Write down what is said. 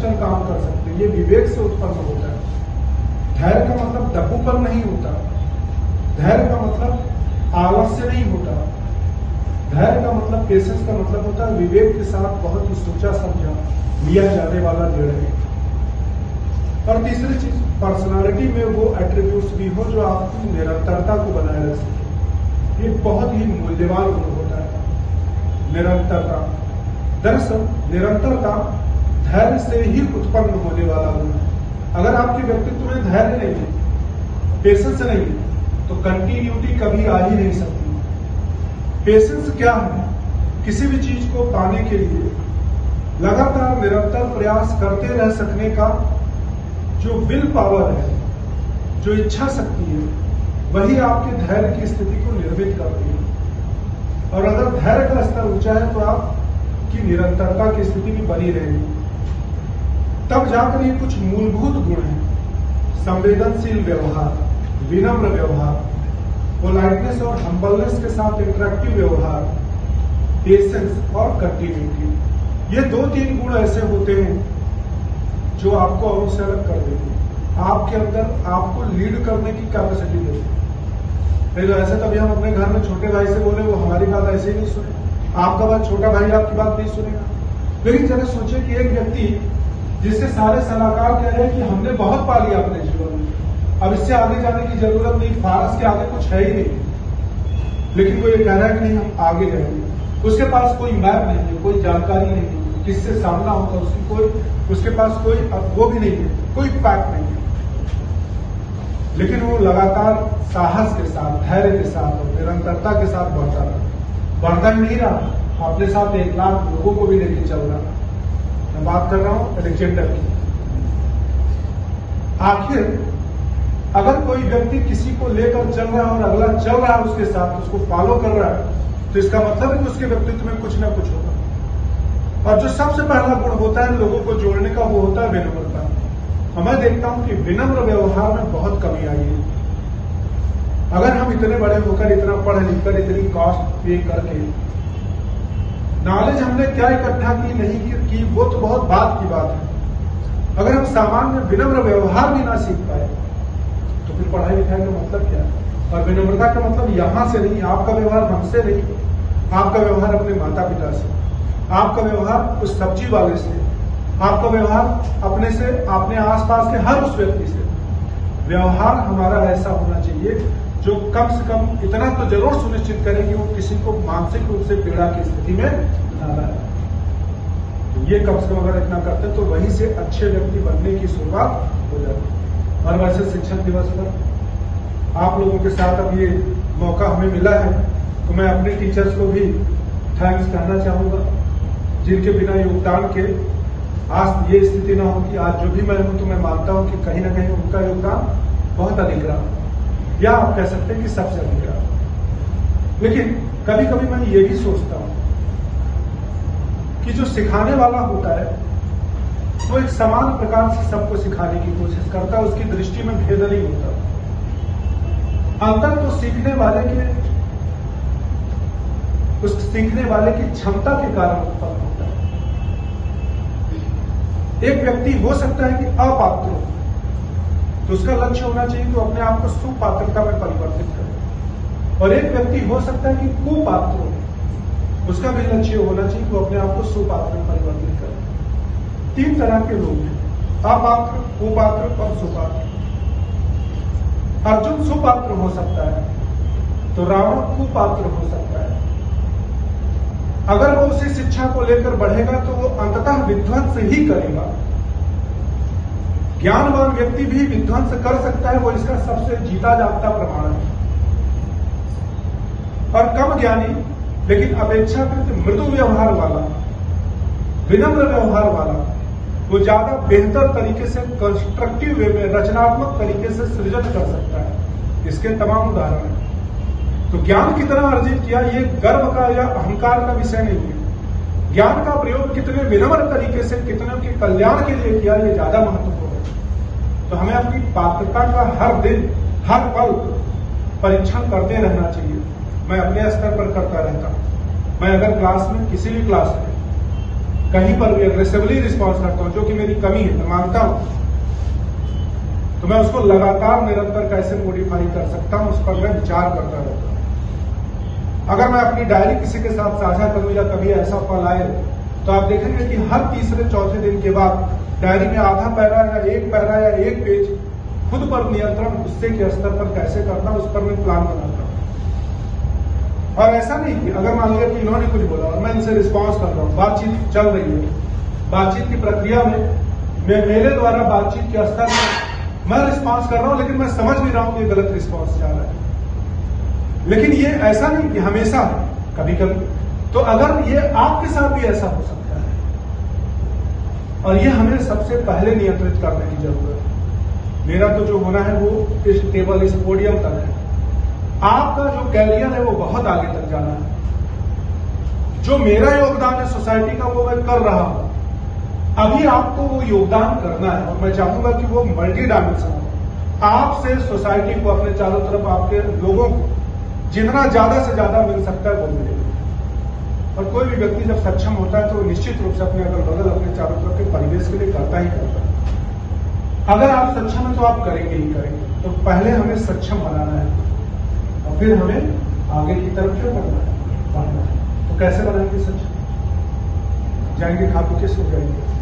Minister काम कर सकते हैं। ये विवेक से उत्पन्न होता है। धैर्य का मतलब दबूपन नहीं होता। धैर्य का मतलब आलस्य नहीं होता। धैर्य का मतलब, पेशेंस का मतलब होता है विवेक के साथ बहुत ही सोचा समझा लिया जाने वाला निर्णय। और तीसरी चीज, पर्सनालिटी में वो एट्रीब्यूट्स भी हो जो आपकी निरंतरता को बनाए रख सके। ये बहुत ही मूल्यवान गुण होता है, निरंतरता। दरअसल निरंतरता धैर्य से ही उत्पन्न होने वाला गुण है। अगर आपके व्यक्तित्व में धैर्य नहीं है, पेशेंस नहीं है, तो कंटिन्यूटी कभी आ ही नहीं सकती। पेशेंस क्या है? किसी भी चीज को पाने के लिए लगातार निरंतर प्रयास करते रह सकने का जो विल पावर है, जो इच्छा शक्ति है, वही आपके धैर्य की स्थिति को निर्मित करती है। और अगर धैर्य का स्तर ऊंचा है तो आपकी निरंतरता की स्थिति भी बनी रहेगी। तब जाकर ये कुछ मूलभूत गुण हैं: संवेदनशील व्यवहार, विनम्र व्यवहार, पोलाइटनेस और हम्बलनेस के साथ इंटरेक्टिव व्यवहार, पेशेंस और कंटिन्यूटी। ये 2-3 गुण ऐसे होते हैं जो आपको औरों से अलग कर देते हैं, आपके अंदर आपको लीड करने की कैपेसिटी देते हैं। नहीं तो ऐसे तभी हम अपने घर में छोटे भाई से बोले, वो हमारी बात ऐसे ही नहीं सुने। आपका बात छोटा भाई आपकी बात नहीं सुनेगा। लेकिन जरा सोचे कि एक व्यक्ति जिससे सारे सलाहकार कह रहे हैं कि हमने बहुत पा लिया अपने जीवन में, अब इससे आगे जाने की जरूरत नहीं, फारस के आगे कुछ है ही नहीं, लेकिन वो ये कह रहा है कि नहीं हम आगे जाएंगे। उसके पास कोई मैप नहीं है, कोई जानकारी नहीं है, किससे सामना होगा उसके पास कोई वो भी नहीं है, कोई फैक्ट नहीं है, लेकिन वो लगातार साहस के साथ, धैर्य के साथ और निरंतरता के साथ बढ़ता ही नहीं रहा, अपने साथ 1 लाख लोगों को भी लेके चल रहा। मैं बात कर रहा हूं अलेक्जेंडर की। आखिर अगर कोई व्यक्ति किसी को लेकर चल रहा है और अगला चल रहा है उसके साथ, उसको फॉलो कर रहा है, तो इसका मतलब है कि उसके व्यक्तित्व में कुछ ना कुछ होगा। और जो सबसे पहला गुण होता है लोगों को जोड़ने का, वो होता है विनम्रता। और मैं देखता हूं कि विनम्र व्यवहार में बहुत कमी आई है। अगर हम इतने बड़े होकर, इतना पढ़ लिख कर, इतनी कॉस्ट पे करके, नॉलेज हमने क्या इकट्ठा की नहीं की, वो तो बहुत बात की बात है। अगर हम सामान्य विनम्र व्यवहार भी ना सीख पाए तो फिर पढ़ाई लिखाई का मतलब क्या है? और विनम्रता का मतलब यहां से नहीं, आपका व्यवहार हमसे नहीं, आपका व्यवहार अपने माता पिता से, आपका व्यवहार उस सब्जी वाले से, आपका व्यवहार अपने से, अपने आसपास के हर उस व्यक्ति से। व्यवहार हमारा ऐसा होना चाहिए जो कम से कम इतना तो जरूर सुनिश्चित करे कि वो किसी को मानसिक रूप से पीड़ा की स्थिति में न लाए। ये कम से कम अगर इतना करते तो वहीं से अच्छे व्यक्ति बनने की शुरुआत हो जाती। और वैसे शिक्षक दिवस पर आप लोगों के साथ अब ये मौका हमें मिला है, तो मैं अपने टीचर्स को भी थैंक्स कहना चाहूंगा, जिनके बिना योगदान के आज ये स्थिति ना होती। आज जो भी मैं हूं तो मैं मानता हूं कि कहीं ना कहीं उनका योगदान बहुत अधिक रहा, या आप कह सकते हैं कि सबसे अधिक रहा। लेकिन कभी कभी मैं ये भी सोचता हूं कि जो सिखाने वाला होता है वो एक समान प्रकार से सबको सिखाने की कोशिश करता है, उसकी दृष्टि में भेद नहीं होता। अंतर तो सीखने वाले की क्षमता के कारण उत्पन्न होता है। एक व्यक्ति हो सकता है कि अपात्र हो, तो उसका लक्ष्य होना चाहिए तो अपने आप को सुपात्रता में परिवर्तित करे। और एक व्यक्ति हो सकता है कि कुपात्र हो, उसका भी लक्ष्य होना चाहिए तो अपने आप को सुपात्र में परिवर्तित करे। 3 तरह के लोग हैं, अपात्र, कुपात्र और सुपात्र। अर्जुन सुपात्र हो सकता है तो रावण कुपात्र हो सकता है। अगर वो उसी शिक्षा को लेकर बढ़ेगा तो वो अंततः विध्वंस ही करेगा। ज्ञानवान व्यक्ति भी विध्वंस कर सकता है, वो इसका सबसे जीता जागता प्रमाण है। और कम ज्ञानी लेकिन अपेक्षाकृत मृदु व्यवहार वाला, विनम्र व्यवहार वाला, वो ज्यादा बेहतर तरीके से कंस्ट्रक्टिव वे में, रचनात्मक तरीके से सृजन कर सकता है। इसके तमाम उदाहरण हैं। तो ज्ञान कितना अर्जित किया ये गर्व का या अहंकार का विषय नहीं है। ज्ञान का प्रयोग कितने विनम्र तरीके से, कितने के कल्याण के लिए किया, ये ज्यादा महत्वपूर्ण है। तो हमें अपनी पात्रता का हर दिन, हर पल परीक्षण करते रहना चाहिए। मैं अपने स्तर पर करता रहता हूं। मैं अगर क्लास में, किसी भी क्लास में कहीं पर भी अग्रेसिवली रिस्पॉन्स करता हूं, जो कि मेरी कमी है, मैं मानता हूं, तो मैं उसको लगातार निरंतर कैसे मॉडिफाई कर सकता हूं, उस पर मैं विचार करता रहता हूं। अगर मैं अपनी डायरी किसी के साथ साझा करूं या कभी ऐसा पल आए, तो आप देखेंगे कि हर तीसरे चौथे दिन के बाद डायरी में आधा पैरा या एक पेज खुद पर नियंत्रण गुस्से के स्तर पर कैसे करना, उस पर मैं प्लान बनाता हूं। और ऐसा नहीं कि अगर मान लिया कि इन्होंने कुछ बोला और मैं इनसे रिस्पॉन्स कर रहा हूं, बातचीत चल रही है, बातचीत की प्रक्रिया में मैं मेरे द्वारा बातचीत के स्तर पर मैं रिस्पॉन्स कर रहा हूं, लेकिन मैं समझ भी रहा हूं कि गलत रिस्पॉन्स जा रहा है। लेकिन ये ऐसा नहीं कि हमेशा, कभी कभी तो अगर ये आपके साथ भी ऐसा हो सकता है, और ये हमें सबसे पहले नियंत्रित करने की जरूरत है। मेरा तो जो होना है वो इस टेबल, इस पोडियम तक है। आपका जो कैरियर है वो बहुत आगे तक जाना है। जो मेरा योगदान है सोसाइटी का वो मैं कर रहा हूं, अभी आपको वो योगदान करना है, और मैं चाहूंगा कि वो मल्टी डायमेंशनल हो। आपसे सोसाइटी को, अपने चारों तरफ आपके लोगों को जितना ज्यादा से ज्यादा मिल सकता है वो मिलेगा। और कोई भी व्यक्ति जब सक्षम होता है तो निश्चित रूप से अपने अगल बगल, अपने चारों तरफ के परिवेश के लिए करता ही करता है। अगर आप सक्षम है तो आप करेंगे ही करेंगे। तो पहले हमें सक्षम बनाना है और फिर हमें आगे की तरफ क्या करना है, बढ़ना है। तो कैसे बनाएंगे सक्षम? जाएंगे खा पी के सो जाएंगे।